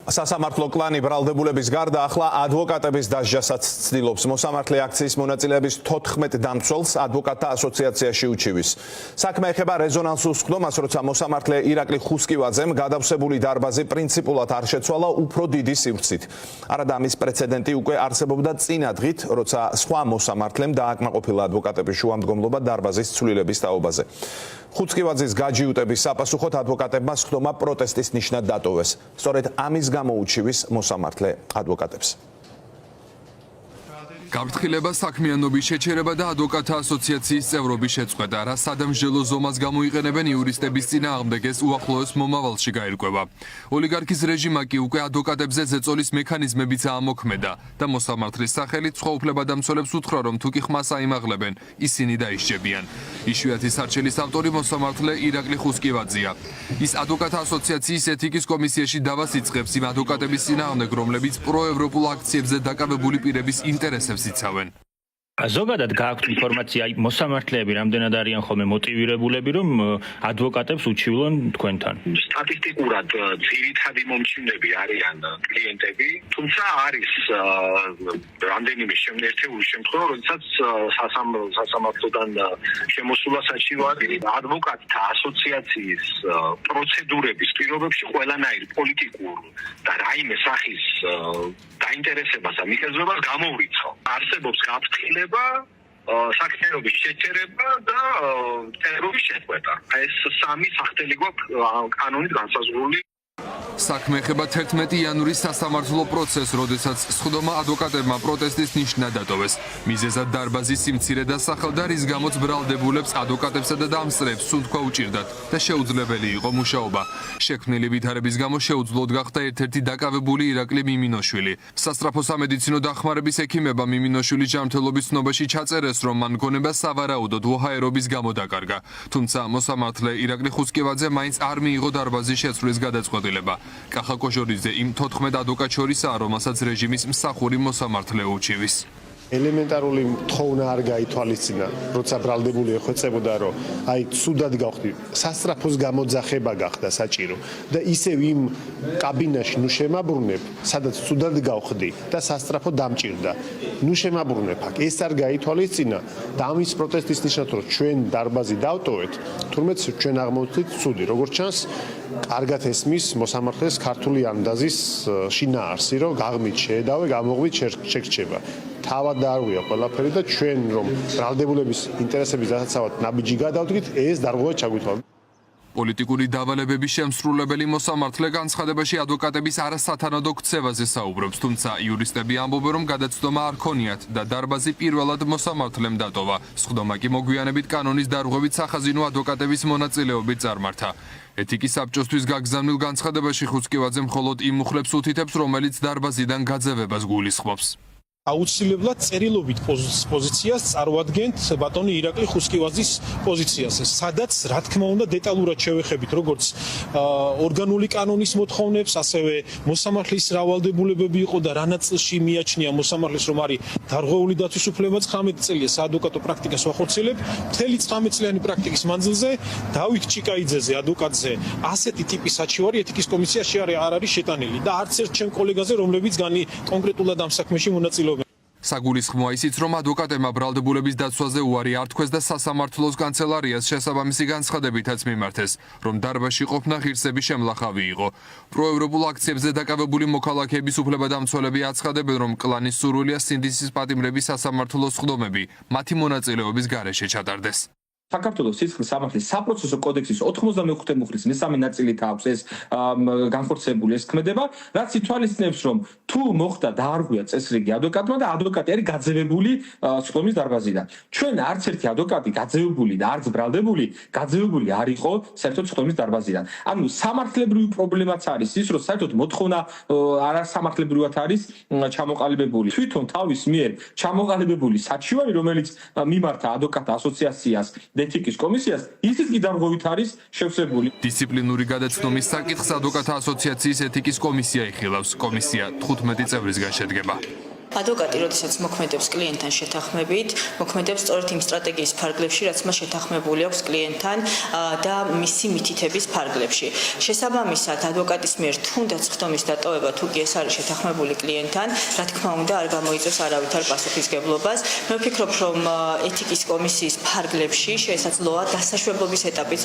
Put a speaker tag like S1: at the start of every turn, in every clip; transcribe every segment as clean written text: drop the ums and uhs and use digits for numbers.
S1: სასამართლო კლანი ბრალდებულების გარდა ახლა ადვოკატების დასჯასაც ცდილობს. მოსამართლე აქციის მონაწილეების 14 დამცველს ადვოკატთა ასოციაციაში უჩივის. საქმე ეხება რეზონანსულ სხდომას, როცა მოსამართლე ირაკლი ხუსკივაძემ გადავსებული დარბაზი პრინციპულად არ შეცვალა უფრო დიდი სივრცით. არადა ამის პრეცედენტი უკვე არსებობდა წინა დღით, როცა სხვა მოსამართლემ დააკმაყოფილა ადვოკატების შუამდგომლობა დარბაზის ცვლილების თაობაზე. ხუსკივაძის გაჯიუტების საპასუხოდ ადვოკატებმა სხდომა პროტესტის ნიშნად დატოვეს. სწორედ ამის გამო უჩივის მოსამართლე ადვოკატებს.
S2: გაფრთხილება, საქმიანობის შეჩერება და ადვოკატთა ასოციაციის წევრობის შეწყვეტა, რა სადამსჯელო ზომას გამოიყენებენ იურისტების წინააღმდეგ ეს უახლოეს მომავალში გაირკვევა. ოლიგარქის რეჟიმა კი უკვე ადვოკატებზე ზეწოლის მექანიზმებიც აამოქმედა და მოსამართლის სახელით სხვა უფლებადამცველებს უთხრა, რომ თუ კი ხმას აიმაღლებენ, ისინი დაისჯებიან. იშვიათი სარჩელის ავტორი მოსამართლე ირაკლი ხუსკივაძეა. ის ადვოკატთა ასოციაციის ეთიკის კომისიაში დავას იწყებს იმ ადვოკატების წინააღმდეგ, რომლებიც პროევროპულ აქციებზე დაკავებული პირების ინტერესებს იცავენ.
S3: ზოგადად გააქვთ ინფორმაცია, მოსამართლეები რამდენად არიან ხოლმე მოტივირებულები, რომ ადვოკატებს უჩივლონ თქვენთან?
S4: სტატისტიკურად ძირითადი მომჩინები არიან კლიენტები, თუმცა არის რამდენიმე ერთეული შემთხვევა, როდესაც სასამართლოდან შემოსულა საჩივარი ადვოკატთა ასოციაციის პროცედურების პირობებში ყველანაირ პოლიტიკურ და რაიმე სახის დაინტერესებას და მიხეზვებას გამოვრიცხო. არსებობს გაფრთხილება, საქმიანობის შეჩერება და წერობის შეწყვეტა. ეს სამი სახელი გვაქვს კანონით განსაზღვრული.
S2: საქმე ეხება 11 იანვრის სასამართლო პროცესს, როდესაც სხდომა ადვოკატებმა პროტესტის ნიშნად დატოვეს. მიზეზად დარბაზის სიმცირე დასახელდა, რის გამოც ბრალდებულებს ადვოკატებსა და დამსწრეებს სუნთქვა უჭირდათ და შეუძლებელი იყო მუშაობა. შექმნილი ვითარების გამო შეუძლოდ გახდა ერთ-ერთი დაკავებული ირაკლი მიმინოშვილი. სასწრაფო სამედიცინო დახმარების ექიმებმა მიმინოშვილის ჯანმრთელობის ცნობაში ჩაწერეს, რომ მან გონება სავარაუდოდ უჰაერობის გამო დაკარგა. თუმცა მოსამართლე ირაკლი ხუსკივაძე მაინც არ მიიღო დარბაზის შეცვლის გადაწყვეტილება. კახა კოჟორიძე იმ 14 ადვოკატ შორისაა, რომელსაც რეჟიმის მსახური მოსამართლე უჩივის.
S5: ელემენტარული თხოვნა არ გაითვალისწინა, როცა ბრალდებული ეხვეწებოდა, რომ აი ცუდად გავხდი, სასწრაფოს გამოძახება გახდა საჭირო და ისევ იმ კაბინაში ნუ შემაბრუნებ, სადაც ცუდად გავხდი და სასწრაფო დამჭირდა. ნუ შემაბრუნებ აქ. ეს არ გაითვალისწინა და ამის პროტესტის ნიშნად, რომ ჩვენ დარბაზი დავტოვეთ, თურმეც ჩვენ აღმოვთით ცუდი. როგორც ჩანს, კარგად ესმის მოსამართლეს ქართული ანდაზის შინაარსი, რომ გაღმით შეედავე, გამოღვით შეგრჩება. თავად დაარღვია ყველაფერი და ჩვენ რომ ბრალდებულების ინტერესების დასაცავად ნაბიჯი გადავდგით, ეს დარღვევა ჩაგვითვალა.
S2: პოლიტიკური დავალებების შემსრულებელი მოსამართლე განცხადებაში ადვოკატების არასათანადო ქცევაზე საუბრობს, თუმცა იურისტები ამბობენ, რომ გადაცდომა არ ქონიათ და დარბაზი პირველად მოსამართლემ დატოვა. სხდომა კი მოგვიანებით კანონის დარღვევით სახაზინო ადვოკატების მონაწილეობით წარმართა. ეთიკის საბჭოსთვის გაგზავნილ განცხადებაში ხუსკივაძე მხოლოდ იმ მუხლებს უთითებს, რომელიც დარბაზიდან გაძევებას გულისხმობს.
S6: აუცილებლად წერილობით პოზიციას წარმოადგენთ ბატონი ირაკლი ხუსკივაძის პოზიციას, სადაც რა თქმა უნდა დეტალურად შევეხებით როგორც ორგანული კანონის მოთხოვნებს, ასევე მოსამართლის რავალდებულებები იყო და რა ნაწილში მიაჩნია მოსამართლეს, რომ არის დარღვეული დაცვის უფლება 19 წელია საადვოკატო პრაქტიკას ვახორციელებ. მთელი 19 წლიანი პრაქტიკის მანძილზე დავით ჭიკაიძეზე ადვოკატზე ასეთი ტიპის საჩივარი ეთიკის კომისიაში არ არის შეტანილი და არც ერთ ჩემ კოლეგაზე, რომლებიც კონკრეტულად ამ საქმეში მონაწილეობენ.
S2: საგულისხმოა ისიც, რომ ადვოკატებმა ბრალდებულების დაცვაზე უარი არ თქვეს და სასამართლოს კანცელარიას შესაბამისი განცხადებითაც მიმართეს, რომ დარბაზში ყოფნა ღირსების შემლახავი იყო. პროევროპულ აქციებზე დაკავებული მოქალაქეების უფლებადამცველები აცხადებენ, რომ კლანის სურვილია სინდისის პატიმრების სასამართლო სხდომები მათი მონაწილეობის გარეშე ჩატარდეს.
S7: საქართველოს სისხლის სამართლის საპროცესო კოდექსის 95 მუხლის მესამე ნაწილით აქვს ეს განხორციელებული ეს ქმედება, რაც ითვალისწინებს, რომ თუ მოხდა დაარღვია წესრიგი ადვოკატმა და ადვოკატი არის გაძევებული სხდომის დარბაზიდან. ჩვენ არც ერთი ადვოკატი გაძევებული და არც ბრალდებული გაძევებული არ იყო საერთოდ სხდომის დარბაზიდან. ანუ სამართლებრივი პრობლემაც არის ის, რომ საერთოდ მოთხოვნა არასამართლებრივად არის ჩამოყალიბებული. თვითონ თავის მიერ ჩამოყალიბებული საჩივარი, რომელიც მიმართა ადვოკატთა ასოციაციას ეთიკის კომისიას, ისიც კი დარღვევით არის შევსებული.
S2: დისციპლინური გადაცნობის საკითხს ადვოკატთა ასოციაციის ეთიკის კომისია იხილავს. კომისია 15 წევრისგან შედგება.
S8: ადვოკატი, როდესაც მოქმედებს კლიენტთან შეთანხმებით, მოქმედებს სწორედ იმ სტრატეგიის ფარგლებში, რაც მას შეთანხმებული აქვს კლიენტთან და მისი მითითების ფარგლებში. შესაბამისად, ადვოკატის მიერ თუნდაც ხდომის დატოვება თუ კი ეს არის შეთანხმებული კლიენტთან, რა თქმა უნდა, არ გამოიწვევს არავითარ პასუხისგებლობას. მე ვფიქრობ, რომ ეთიკის კომისიის ფარგლებში შესაძლოა დასაშვებლობის ეტაპიც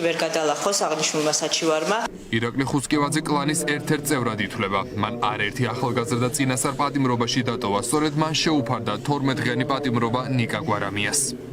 S8: ვერ გადალახოს აღნიშნულმა საჩივარმა.
S2: ირაკლი ხუსკევაძე კლანის ერთ-ერთ წევრად ითვლება. მან არაერთი ახალგაზრდა წინასწარ პატიმრობაში დატოვა, სწორედ მან შეუფარდა 12-დღიანი პატიმრობა ნიკა გვარამიას.